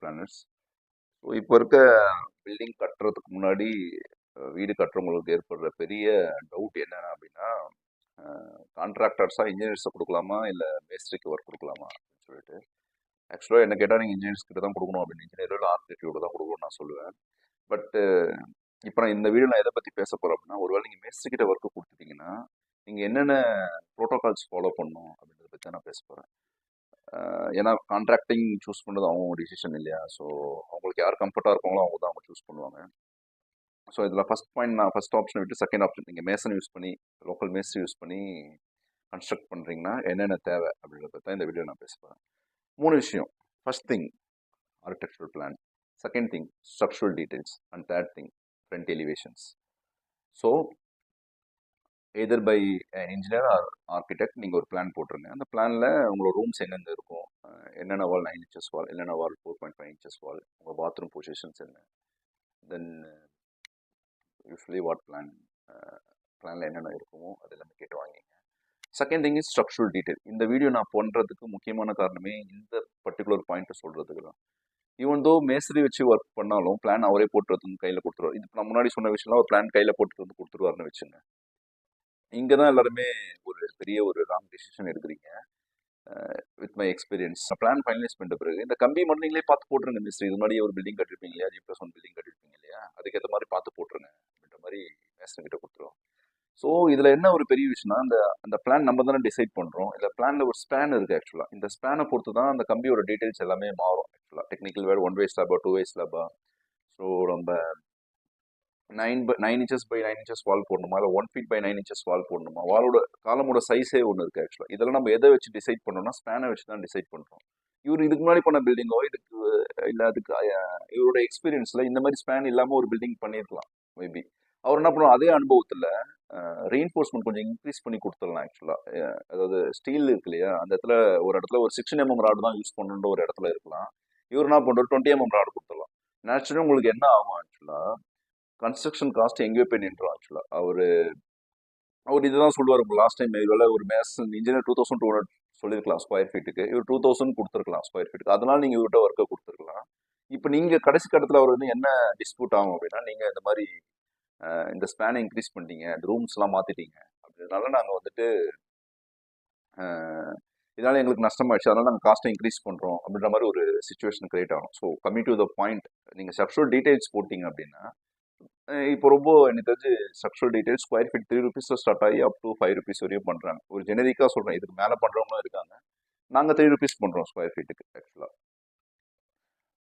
Planners. So இப்போ இருக்க building கட்டுறதுக்கு முன்னாடி வீடு கட்டுறவங்களுக்கு ஏற்படுற பெரிய டவுட் என்னென்ன அப்படின்னா, கான்ட்ராக்டர்ஸாக இன்ஜினியர்ஸை கொடுக்கலாமா இல்லை மேஸ்திரிக்கு ஒர்க் கொடுக்கலாமா அப்படின்னு சொல்லிட்டு. ஆக்சுவலாக என்ன கேட்டால் நீங்கள் இன்ஜினியர்ஸ் கிட்ட தான் கொடுக்கணும் அப்படின்னு, இன்ஜினியரோ இல்லை ஆர்கிடெக்டோட தான் கொடுக்கணும்னு நான் சொல்லுவேன். பட் இப்போ நான் இந்த வீடியோ நான் எதை பற்றி பேச போகிறேன் அப்படின்னா, ஒருவேளை நீங்கள் மேஸ்திரி கிட்ட ஒர்க்கு கொடுத்துட்டீங்கன்னா நீங்கள் என்னென்ன ப்ரோட்டோகால்ஸ் ஃபாலோ பண்ணணும் அப்படின்றத பற்றி தான் நான் பேச போகிறேன். ஏன்னா கான்ட்ராக்டிங் சூஸ் பண்ணுறது அவங்க டிசிஷன் இல்லையா? ஸோ அவங்களுக்கு யார் கம்ஃபர்ட்டாக இருக்காங்களோ அவங்க தான் அவங்க சூஸ் பண்ணுவாங்க. ஸோ இதில் ஃபஸ்ட் பாயிண்ட், நான் ஃபஸ்ட் ஆப்ஷன் விட்டு செகண்ட் ஆப்ஷன், நீங்கள் மேசன் யூஸ் பண்ணி, லோக்கல் மேஸ்திரி யூஸ் பண்ணி கன்ஸ்ட்ரக்ட் பண்ணுறீங்கன்னா என்னென்ன தேவை அப்படின்றத தான் இந்த வீடியோ நான் பேச போகிறேன். 3 விஷயம். First thing architectural plan, second thing structural details, and third thing front elevations. So either by engineer or architect நீங்கள் ஒரு பிளான் போட்டுருங்க. அந்த பிளானில் உங்களோட ரூம்ஸ் எங்கெங்கே இருக்கும், என்னென்ன வால் 9 inches வால், என்னென்ன வால் 4.5 inches வால், உங்கள் பாத்ரூம் பொசிஷன்ஸ் என்ன, தென் யூஸ்வலி வாட் பிளானில் என்னென்ன இருக்குமோ அது எல்லாமே கேட்டு வாங்கிங்க. Second thing is structural detail. இந்த வீடியோ நான் பண்ணுறதுக்கு முக்கியமான காரணமே இந்த பர்டிகுலர் பாயிண்ட்டை சொல்கிறதுக்கு தான். ஈவன் தோ மேஸ்திரி வச்சு ஒர்க் பண்ணாலும் பிளான் அவரே போட்டுறது கையில் கொடுத்துருவார். இது நான் முன்னாடி சொன்ன விஷயம்லாம் ஒரு பிளான் கையில் போட்டு வந்து கொடுத்துருவாருன்னு வச்சுங்க. இங்கே தான் எல்லாருமே ஒரு பெரிய ஒரு ராங் டிசிஷன் எடுக்கிறீங்க. With my experience, plan finalise பண்ணிட்ட பிறகு இந்த கம்பி மட்டும் நீங்களே பார்த்து போட்டுருங்க மிஸ்டர். இது முன்னாடி ஒரு பில்டிங் கட்டிருப்பீங்க இல்லையா, G+1 பில்டிங் கட்டிருப்பீங்க இல்லையா, அதுக்கேற்ற மாதிரி பார்த்து போட்டுருங்க அப்படின்ற மாதிரி மேஸ்திரி கிட்ட கொடுத்துருவோம். ஸோ இதில் என்ன ஒரு பெரிய விஷயம்னா, அந்த பிளான் நம்ம தானே டிசைட் பண்ணுறோம். இல்லை பிளானில் ஒரு ஸ்பேன் இருக்குது ஆக்சுவலாக. இந்த ஸ்பேனை பொறுத்து தான் அந்த கம்பியோட டீடைல்ஸ் எல்லாமே மாறும் ஆக்சுவலாக. டெக்னிக்கல் வேறு 1 way ஸ்லாபா 2 way ஸ்லாபா. ஸோ நம்ம 9 inches by 9 inches வால் போடணுமா, இல்லை 1 feet by 9 inches வால் போடணுமா, வாலோட காலமோட சைஸே ஒன்று இருக்குது ஆக்சுவலாக. இதெல்லாம் நம்ம எதை வச்சு டிசைட் பண்ணோம்னா ஸ்பேனை வச்சு தான் டிசைட் பண்ணுறோம். இவர் இதுக்கு முன்னாடி பண்ண பில்டிங்கோ இதுக்கு இல்லை அதுக்கு இவரோட எக்ஸ்பீரியன்ஸில் இந்த மாதிரி ஸ்பேன் இல்லாமல் ஒரு பில்டிங் பண்ணியிருக்கலாம் மேபி. அவர் என்ன பண்ணுவோம், அதே அனுபவத்தில் ரீஎன்ஃபோர்ஸ்மெண்ட் கொஞ்சம் இன்க்ரீஸ் பண்ணி கொடுத்துடலாம் ஆக்சுவலாக. அதாவது ஸ்டீல் இருக்கு இல்லையா, அந்த இடத்துல ஒரு 16 mm ராடு தான் யூஸ் பண்ணுன்ற ஒரு இடத்துல இருக்கலாம். இவர் என்ன பண்ணுறோம், 20 mm ராடு கொடுத்துடலாம். நேச்சுரலாக உங்களுக்கு என்ன ஆகும் ஆக்சுவலாக, கன்ஸ்ட்ரக்ஷன் காஸ்ட் எங்கேயோ போய் நின்றோம் ஆக்சுவலாக. அவர் இதுதான் சொல்லுவார். லாஸ்ட் டைம் இவரால் ஒரு மேசன் இன்ஜினியர் 2200 சொல்லியிருக்கலாம் ஸ்கொயர் ஃபீட்டுக்கு, இவர் 2000 கொடுத்துருக்கலாம் ஸ்கொயர் ஃபீட்டுக்கு. அதனால நீங்கள் இவர்கிட்ட ஒர்க்கை கொடுத்துருக்கலாம். இப்போ நீங்கள் கடைசி கட்டத்தில் அவர் வந்து என்ன டிஸ்பியூட் ஆகும் அப்படின்னா, நீங்கள் இந்த மாதிரி இந்த ஸ்பேனை இன்க்ரீஸ் பண்ணிட்டீங்க, இந்த ரூம்ஸ்லாம் மாற்றிட்டீங்க அப்படின்றனால நாங்கள் வந்துட்டு இதனால் எங்களுக்கு நஷ்டமாயிடுச்சு, அதனால் நாங்கள் காஸ்ட்டை இன்க்ரீஸ் பண்ணுறோம் அப்படின்ற மாதிரி ஒரு சுச்சுவேஷன் கிரியேட் ஆகும். So coming to the point, நீங்கள் ஸ்ட்ரக்சரல் டீடைல்ஸ் போட்டிங்க அப்படின்னா, இப்போ ரொம்ப எனக்கு தெரிஞ்சு structural details square feet 3 rupees start ஆகி அப் டு 5 rupees வரையும் பண்ணுறாங்க. ஒரு ஜெனரிக்காக சொல்கிறேன், இதுக்கு மேலே பண்ணுறவங்களும் இருக்காங்க. நாங்கள் 3 rupees பண்ணுறோம் ஸ்கொயர் ஃபீட்டுக்கு ஆக்சுவலாக.